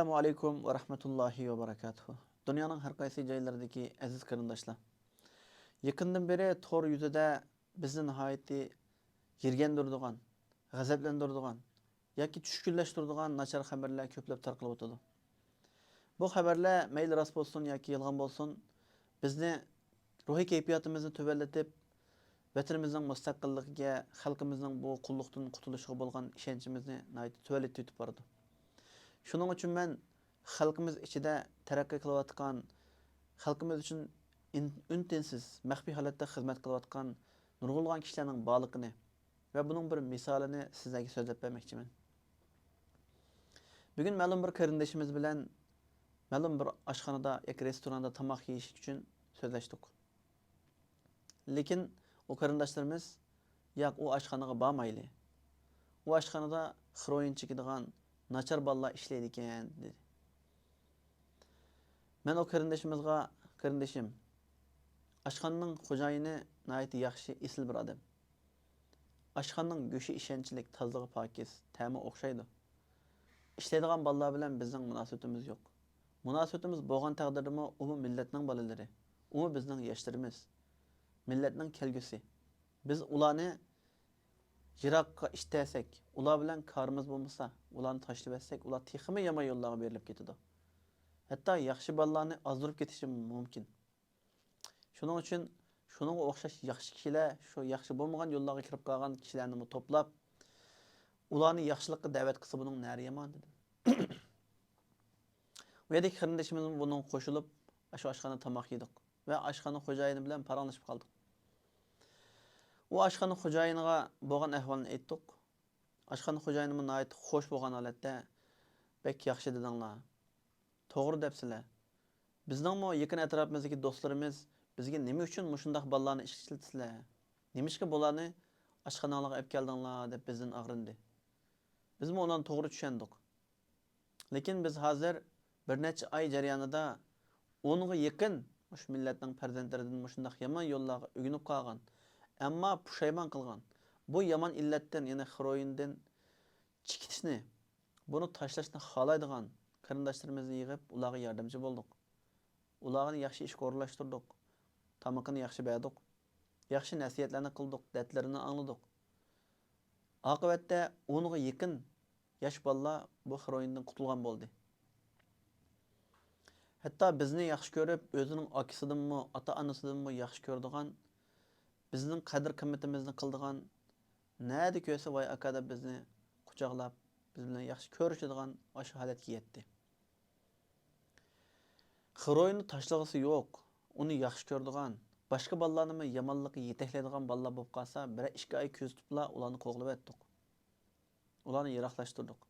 Assalamu alaikum wa rahmatullahi wa barakatuh. Dünyanın her qaysı joylaridagi aziz qarindoshlar. Yaqindan beri tor yuzida bizni nihoyatda yirgandiradigan, g'azablantiradigan yoki tushkunlashtiradigan nachar xabarlar ko'plab tarqalib o'tadi. Bu xabarlar mayli rost bo'lsin yoki yolg'on bo'lsin, bizni ruhiy kayfiyatimizni tuvallatib, vatanimizning mustaqilligiga, xalqimizning bu qulluqdan qutulishiga bo'lgan ishonchimizni nihoyatda tuvallatib yetib boradi. Shuning uchun men xalqimiz ichida taraqqiy qilayotgan, xalqimiz uchun untinsiz, maxfiy holatda xizmat qilayotgan nurg'ulg'an kishilarning borligini va buning bir misolini sizlarga so'zlab bermoqchiman. Bugun ma'lum bir qarindoshimiz bilan ma'lum bir oshxonada yoki restoranda tomoq yeyish uchun so'zlashdik. Lekin o qarindoshlarimiz yo'q, u oshxonaga bormayli. U oshxonada xiroin chekadigan nachar bolalar ishlaydi ekan dedi. Men o qarindoshim, oshxonaning xo'jayini nihoyat yaxshi, esil bir odam. Oshxonaning go'shi ishonchli, tozaligi pokiz, ta'mi o'xshaydi. Ishlaydigan bolalar bilan bizning munosabatimiz yo'q. Munosabatimiz bo'lgan taqdirdami, u millatning bolalari, u bizning yoshlarimiz, millatning kelgusi. Biz ularni yiroqqa ishtasak, ular bilan korimiz bo'lmasa, ularni tashlab etsak, ular texmi yomon yo'llarga berilib ketadi. Hatto yaxshi bolalarni ozdirib ketishi mumkin. Shuning uchun shuningga o'xshash yaxshi kishilar, shu yaxshi bo'lmagan yo'llarga kirib qolgan kishilarni to'plab, ularni yaxshilikka da'vat qilsa buning nari yomon dedi. Bu yerda qarindoshimiz buning qo'shilib, shu oshxona tomoq yedik va oshxona xo'jayini bilan paranglashib qoldik. U oshxona xo'jayiniga bo'lgan ahvolni aytdik. Oshxona xo'jayini nihoyat xush bo'lgan holatda, "Bek yaxshi dedinglar. To'g'ri debsizlar. Bizningmi yaqin atrofimizdagi do'stlarimiz bizga nima uchun mushundaq bolalarni ishlatisizlar? Nimishqa bularni oshxonalarga olib keldinglar?" deb bizdan og'rindi. Biz ularni to'g'ri tushundik. Lekin biz hozir bir necha oy jarayonida 10 ga yaqin mush millatning farzandlaridan mushundaq yomon yo'llarga o'ginib qolgan, ammo pushaymon qilgan. Bu yomon illatdan, ya'ni xiroindan chekitishni, buni tashlashni xohlaydigan qarindoshlarimizni yig'ib, ularga yordamchi bo'ldik. Ularni yaxshi ishga o'rlashtirdik. Tamoqini yaxshi berdik. Yaxshi nasihatlarni qildik, dardlarini angladik. Oqibatda 10 ga yaqin yosh bolalar bu xiroindan qutulgan bo'ldi. Hatto bizni yaxshi ko'rib, o'zining akasidanmi, ota-onasidanmi yaxshi ko'radigan, bizning qadr-qimmatimizni qildigan, nada ko'rsa voy aka deb bizni quchoqlab, biz bilan yaxshi ko'rishadigan o'sha holatga yetdi. Xiroinni tashlag'isi yo'q, uni yaxshi ko'radigan, boshqa bolalarni yomonlikka yetaklaydigan bolalar bo'lib qolsa, 1-2 oy ko'z tutibla ularni qo'g'lab etdik. Ularni yiroqlashtirdik.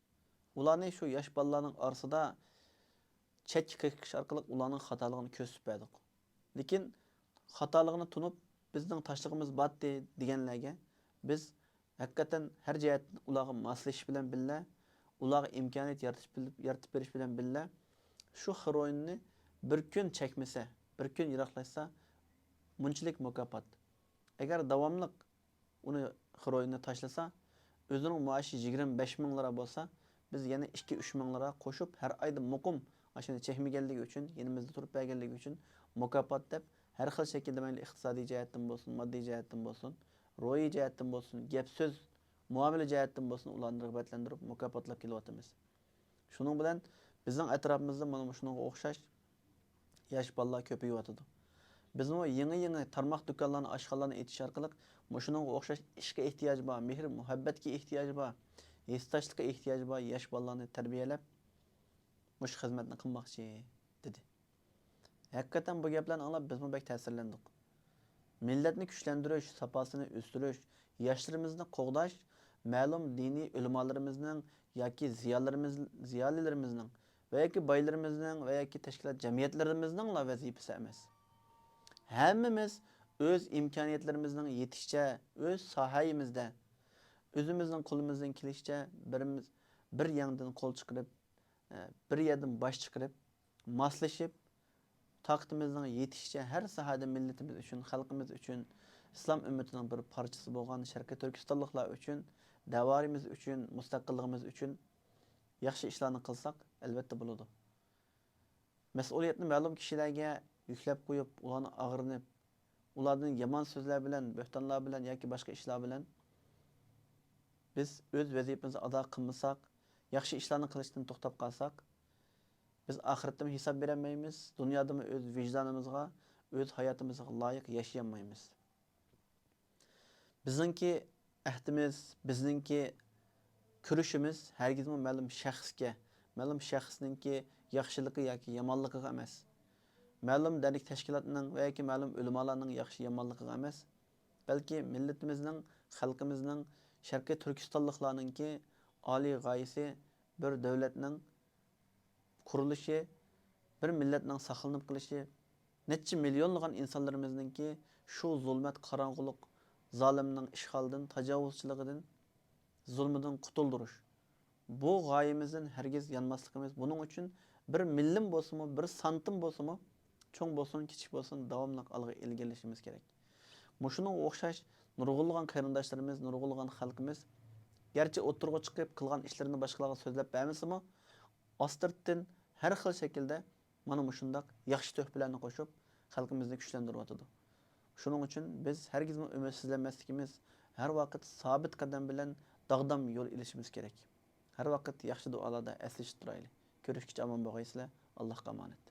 Ularni shu yosh bolalarning orasida chetga qiqish orqali ularning xatoligini ko'rsatib berdik. Lekin xatoligini tunib bizning tashlag'imiz batdi deganlarga biz haqiqatan har jihatdan ularga moslashish bilan billa, ularga imkoniyat yaratib berish bilan billa shu xiroinni bir kun chekmasa, bir kun yiroqlashsa munchalik mukofot. Agar davomli uni xiroinni tashlasa, o'zining maoshi 25 ming lira bo'lsa, biz yana 2-3 ming lira qo'shib har oyda muqim ashuni chekmaganligi uchun, yenimizda turib berganligi uchun mukofot deb har xil shaklda mayli iqtisodiy jihatdan bo'lsin, moddiy jihatdan bo'lsin, ro'yi jihatdan bo'lsin, gap so'z, muomala jihatdan bo'lsin, ularni rag'batlantirib mukofotlab kelyapmiz. Shuning bilan bizning atrofimizda mana shunga o'xshash yosh bolalar ko'payyotdi. Bizning yangi tarmoq do'konlarni, oshxonalarni etish orqali shunga o'xshash ishga ehtiyoj bor, mehr, muhabbatga ehtiyoj bor, yesdoshlikka ehtiyoj bor yosh bolalarni tarbiyalab mush xizmatni qilmoqchi dedi. Haqiqatan bu gaplarni anglab biz bek ta'sirlandik. Millatni kuchlantirish, safosini o'stirish, yoshlarimizni qo'g'dash ma'lum diniy ulamolarimizning yoki ziyolilarimizning va yoki boylarimizning va yoki tashkilot jamiyatlarimizning vazifasi emas. Hammamiz o'z imkoniyatlarimizning yetishicha, o'z sohayimizda o'zimizning qo'limizdan kelishicha bir yandan qo'l chiqarib, bir yerdan bosh chiqarib, moslashib, taqtimizning yetishicha har sohada millatimiz uchun, xalqimiz uchun, islom ummatining bir parchasi bo'lgan Sharqiy Turkistonliklar uchun, davorimiz uchun, mustaqilligimiz uchun yaxshi ishlarni qilsak, Albatta bo'ladi. Mas'uliyatni ma'lum kishilarga yuklab qo'yib, ularni ag'rinib, ulardan yomon so'zlar bilan, bo'htonlar bilan yoki boshqa ishlar bilan biz o'z vazifamizni ado qilmasak, yaxshi ishlarni qilishdan to'xtab qolsak, biz oxiratda ham hisob berolmaymiz, dunyoda ham o'z vijdonimizga, o'z hayotimizga loyiq yashayolmaymiz. Bizningki ahdimiz, bizningki kurishimiz hargizmi ma'lum shaxsga, ma'lum shaxsningki yaxshiligi yoki yomonligiga emas. Ma'lum diniy tashkilotning va yoki ma'lum ulamolarning yaxshi yomonligiga emas, balki millatimizning, xalqimizning, Sharqiy Turkistonliklarningki oliy g'oyasi bir davlatning qurilishi, bir millatning saqlanib qolishi, necha millionlagan insonlarimizningki shu zulmat, qorong'ulik, zolimning ishg'oldan, tajovuzchiligidan, zulmidan qutuldirish. Bu g'oyamizdan hargiz yanmasligimiz. Buning uchun bir millim bo'lsa-mu, bir santim bo'lsa-mu, cho'ng bo'lsin, kichik bo'lsin, davomli olg'a ilgilashimiz kerak. Mushuning o'xshash nurg'ulg'an qarindoshlarimiz, nurg'ulg'an xalqimiz garchi o'tirg'a chiqib qilgan ishlarini boshqalarga so'zlab bermasa-mu, ostirtdan har xil shaklda mana mushundaq yaxshi to'hfalarni qo'shib xalqimizni kuchlantiryotdi. Shuning uchun biz hargizmi umidsizlanmasligimiz, har vaqt sabit qadam bilan dag'dam yo'l ilishimiz kerak. Har vaqt yaxshi duolarda aslashib turaylik. Ko'rishguncha omon bo'lgaysizlar. Allohga omonat.